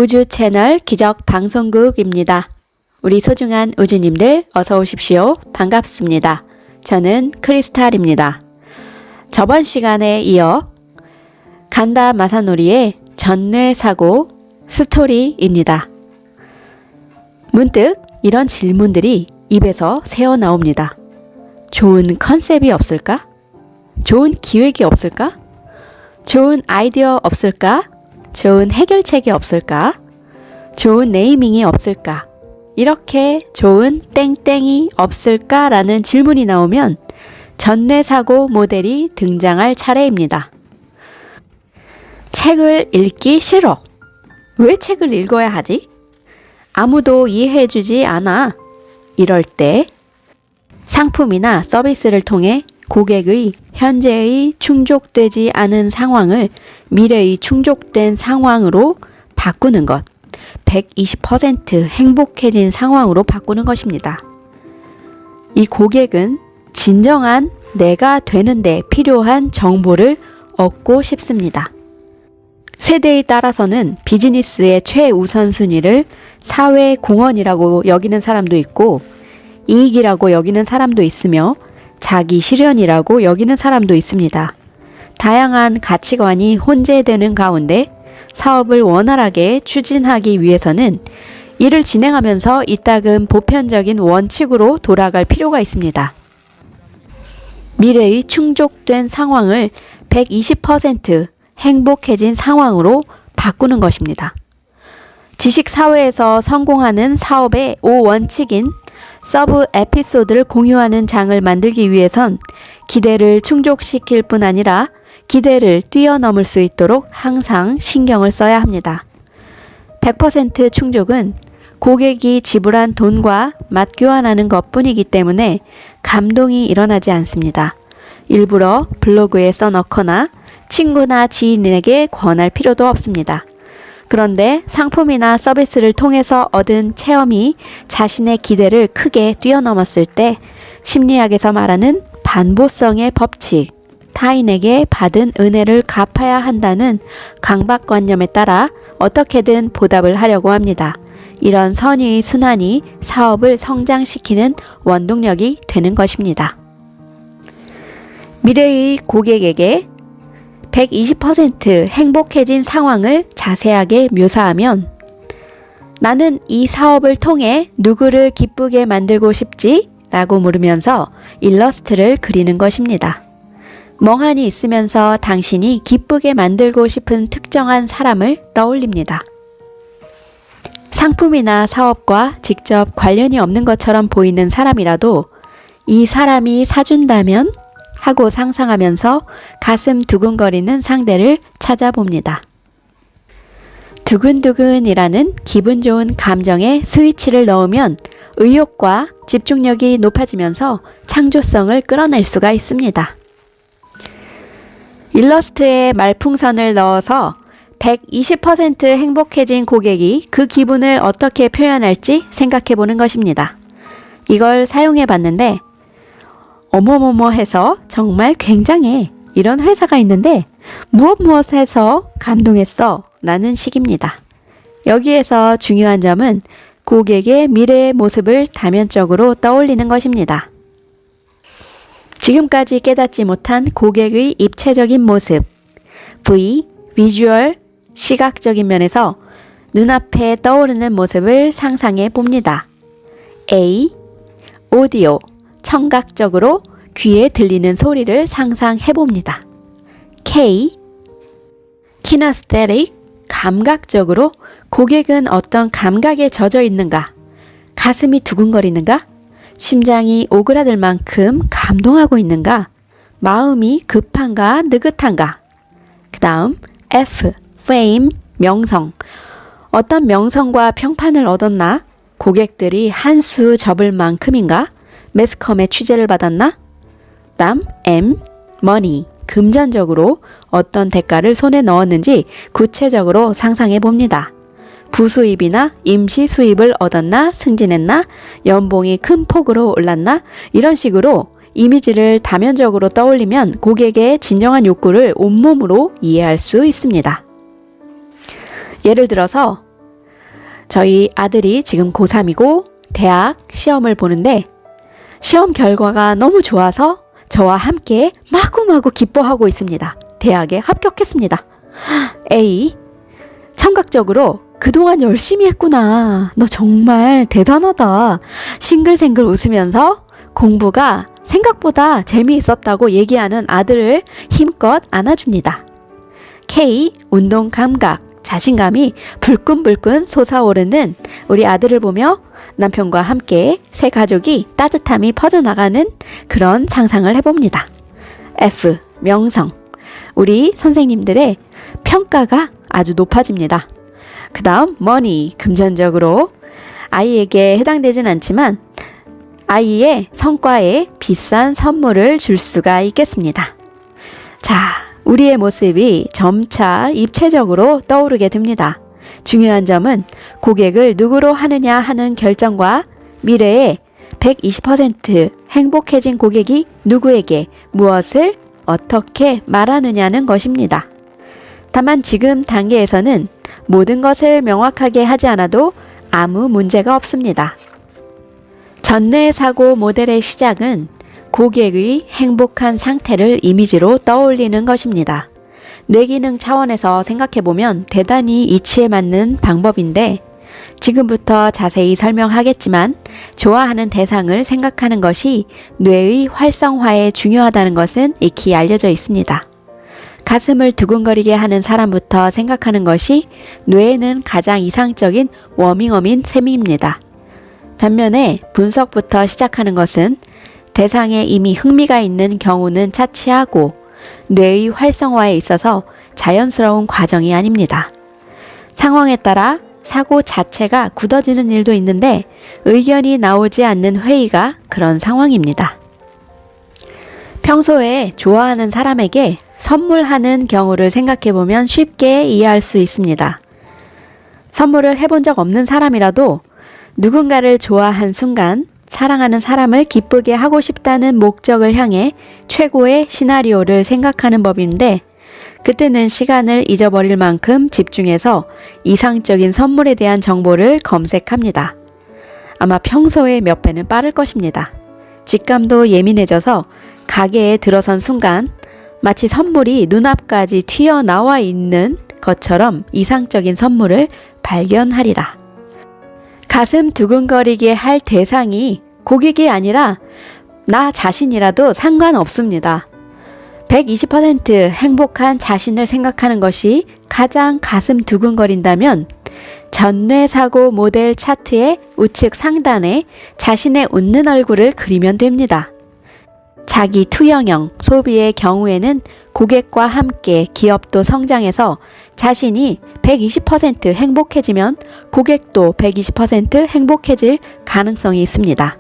우주 채널 기적 방송국입니다. 우리 소중한 우주님들 어서 오십시오. 반갑습니다. 저는 크리스탈입니다. 저번 시간에 이어 간다 마사노리의 전뇌사고 스토리입니다. 문득 이런 질문들이 입에서 새어 나옵니다. 좋은 컨셉이 없을까? 좋은 기획이 없을까? 좋은 아이디어 없을까? 좋은 해결책이 없을까? 좋은 네이밍이 없을까? 이렇게 좋은 땡땡이 없을까? 라는 질문이 나오면 전뇌사고 모델이 등장할 차례입니다. 책을 읽기 싫어. 왜 책을 읽어야 하지? 아무도 이해해주지 않아. 이럴 때 상품이나 서비스를 통해 고객의 현재의 충족되지 않은 상황을 미래의 충족된 상황으로 바꾸는 것, 120% 행복해진 상황으로 바꾸는 것입니다. 이 고객은 진정한 내가 되는데 필요한 정보를 얻고 싶습니다. 세대에 따라서는 비즈니스의 최우선순위를 사회 공헌이라고 여기는 사람도 있고 이익이라고 여기는 사람도 있으며 자기 실현이라고 여기는 사람도 있습니다. 다양한 가치관이 혼재되는 가운데 사업을 원활하게 추진하기 위해서는 이를 진행하면서 이따금 보편적인 원칙으로 돌아갈 필요가 있습니다. 미래의 충족된 상황을 120% 행복해진 상황으로 바꾸는 것입니다. 지식사회에서 성공하는 사업의 5원칙인 서브 에피소드를 공유하는 장을 만들기 위해선 기대를 충족시킬 뿐 아니라 기대를 뛰어넘을 수 있도록 항상 신경을 써야 합니다. 100% 충족은 고객이 지불한 돈과 맞교환하는 것뿐이기 때문에 감동이 일어나지 않습니다. 일부러 블로그에 써넣거나 친구나 지인에게 권할 필요도 없습니다. 그런데 상품이나 서비스를 통해서 얻은 체험이 자신의 기대를 크게 뛰어넘었을 때 심리학에서 말하는 반보성의 법칙, 타인에게 받은 은혜를 갚아야 한다는 강박관념에 따라 어떻게든 보답을 하려고 합니다. 이런 선의의 순환이 사업을 성장시키는 원동력이 되는 것입니다. 미래의 고객에게 120% 행복해진 상황을 자세하게 묘사하면 나는 이 사업을 통해 누구를 기쁘게 만들고 싶지? 라고 물으면서 일러스트를 그리는 것입니다. 멍하니 있으면서 당신이 기쁘게 만들고 싶은 특정한 사람을 떠올립니다. 상품이나 사업과 직접 관련이 없는 것처럼 보이는 사람이라도 이 사람이 사준다면? 하고 상상하면서 가슴 두근거리는 상대를 찾아봅니다. 두근두근이라는 기분 좋은 감정에 스위치를 넣으면 의욕과 집중력이 높아지면서 창조성을 끌어낼 수가 있습니다. 일러스트에 말풍선을 넣어서 120% 행복해진 고객이 그 기분을 어떻게 표현할지 생각해 보는 것입니다. 이걸 사용해 봤는데 어머머머 해서 정말 굉장해. 이런 회사가 있는데 무엇 해서 감동했어. 라는 식입니다. 여기에서 중요한 점은 고객의 미래의 모습을 다면적으로 떠올리는 것입니다. 지금까지 깨닫지 못한 고객의 입체적인 모습, V, 비주얼, 시각적인 면에서 눈앞에 떠오르는 모습을 상상해 봅니다. A, 오디오, 청각적으로 귀에 들리는 소리를 상상해 봅니다. K, 키네스테틱, 감각적으로 고객은 어떤 감각에 젖어 있는가? 가슴이 두근거리는가? 심장이 오그라들 만큼 감동하고 있는가? 마음이 급한가 느긋한가? 그 다음 F, fame, 명성. 어떤 명성과 평판을 얻었나? 고객들이 한 수 접을 만큼인가? 매스컴의 취재를 받았나? 다음 M, money, 금전적으로 어떤 대가를 손에 넣었는지 구체적으로 상상해 봅니다. 부수입이나 임시 수입을 얻었나? 승진했나? 연봉이 큰 폭으로 올랐나? 이런 식으로 이미지를 다면적으로 떠올리면 고객의 진정한 욕구를 온몸으로 이해할 수 있습니다. 예를 들어서 저희 아들이 지금 고3이고 대학 시험을 보는데 시험 결과가 너무 좋아서 저와 함께 마구마구 기뻐하고 있습니다. 대학에 합격했습니다. A. 청각적으로 그동안 열심히 했구나. 너 정말 대단하다. 싱글생글 웃으면서 공부가 생각보다 재미있었다고 얘기하는 아들을 힘껏 안아줍니다. K. 운동 감각, 자신감이 불끈불끈 솟아오르는 우리 아들을 보며 남편과 함께 새 가족이 따뜻함이 퍼져나가는 그런 상상을 해봅니다. F. 명성, 우리 선생님들의 평가가 아주 높아집니다. 그 다음 money, 금전적으로 아이에게 해당되진 않지만 아이의 성과에 비싼 선물을 줄 수가 있겠습니다. 자, 우리의 모습이 점차 입체적으로 떠오르게 됩니다. 중요한 점은 고객을 누구로 하느냐 하는 결정과 미래에 120% 행복해진 고객이 누구에게 무엇을 어떻게 말하느냐는 것입니다. 다만 지금 단계에서는 모든 것을 명확하게 하지 않아도 아무 문제가 없습니다. 전뇌사고 모델의 시작은 고객의 행복한 상태를 이미지로 떠올리는 것입니다. 뇌기능 차원에서 생각해보면 대단히 이치에 맞는 방법인데 지금부터 자세히 설명하겠지만 좋아하는 대상을 생각하는 것이 뇌의 활성화에 중요하다는 것은 익히 알려져 있습니다. 가슴을 두근거리게 하는 사람부터 생각하는 것이 뇌에는 가장 이상적인 워밍업인 셈입니다. 반면에 분석부터 시작하는 것은 대상에 이미 흥미가 있는 경우는 차치하고 뇌의 활성화에 있어서 자연스러운 과정이 아닙니다. 상황에 따라 사고 자체가 굳어지는 일도 있는데 의견이 나오지 않는 회의가 그런 상황입니다. 평소에 좋아하는 사람에게 선물하는 경우를 생각해보면 쉽게 이해할 수 있습니다. 선물을 해본 적 없는 사람이라도 누군가를 좋아한 순간 사랑하는 사람을 기쁘게 하고 싶다는 목적을 향해 최고의 시나리오를 생각하는 법인데 그때는 시간을 잊어버릴 만큼 집중해서 이상적인 선물에 대한 정보를 검색합니다. 아마 평소에 몇 배는 빠를 것입니다. 직감도 예민해져서 가게에 들어선 순간 마치 선물이 눈앞까지 튀어나와 있는 것처럼 이상적인 선물을 발견하리라. 가슴 두근거리게 할 대상이 고객이 아니라 나 자신이라도 상관없습니다. 120% 행복한 자신을 생각하는 것이 가장 가슴 두근거린다면 전뇌사고 모델 차트의 우측 상단에 자신의 웃는 얼굴을 그리면 됩니다. 자기 투영형 소비의 경우에는 고객과 함께 기업도 성장해서 자신이 120% 행복해지면 고객도 120% 행복해질 가능성이 있습니다.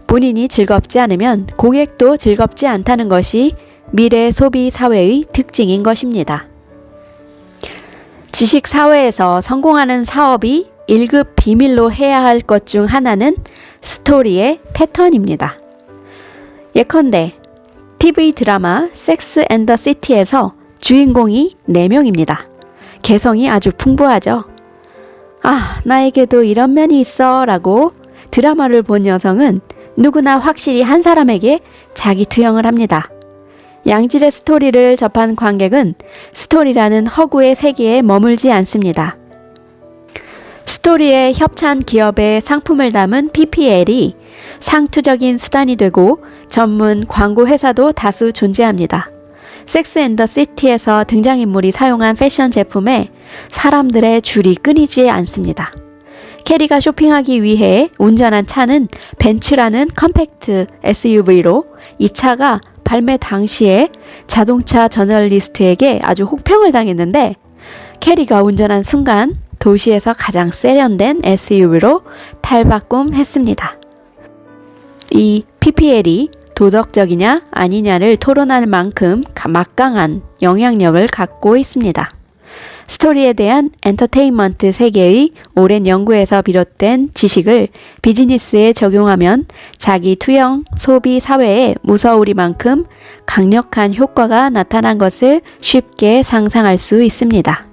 본인이 즐겁지 않으면 고객도 즐겁지 않다는 것이 미래 소비 사회의 특징인 것입니다. 지식 사회에서 성공하는 사업이 1급 비밀로 해야 할 것 중 하나는 스토리의 패턴입니다. 예컨대 TV 드라마 섹스 앤 더 시티에서 주인공이 4명입니다. 개성이 아주 풍부하죠. 아, 나에게도 이런 면이 있어 라고 드라마를 본 여성은 누구나 확실히 한 사람에게 자기 투영을 합니다. 양질의 스토리를 접한 관객은 스토리라는 허구의 세계에 머물지 않습니다. 스토리에 협찬 기업의 상품을 담은 PPL이 상투적인 수단이 되고 전문 광고 회사도 다수 존재합니다. 섹스 앤 더 시티에서 등장인물이 사용한 패션 제품에 사람들의 줄이 끊이지 않습니다. 캐리가 쇼핑하기 위해 운전한 차는 벤츠라는 컴팩트 SUV로 이 차가 발매 당시에 자동차 저널리스트에게 아주 혹평을 당했는데 캐리가 운전한 순간 도시에서 가장 세련된 SUV로 탈바꿈했습니다. 이 PPL이 도덕적이냐 아니냐를 토론할 만큼 막강한 영향력을 갖고 있습니다. 스토리에 대한 엔터테인먼트 세계의 오랜 연구에서 비롯된 지식을 비즈니스에 적용하면 자기 투영 소비 사회에 무서우리만큼 강력한 효과가 나타난 것을 쉽게 상상할 수 있습니다.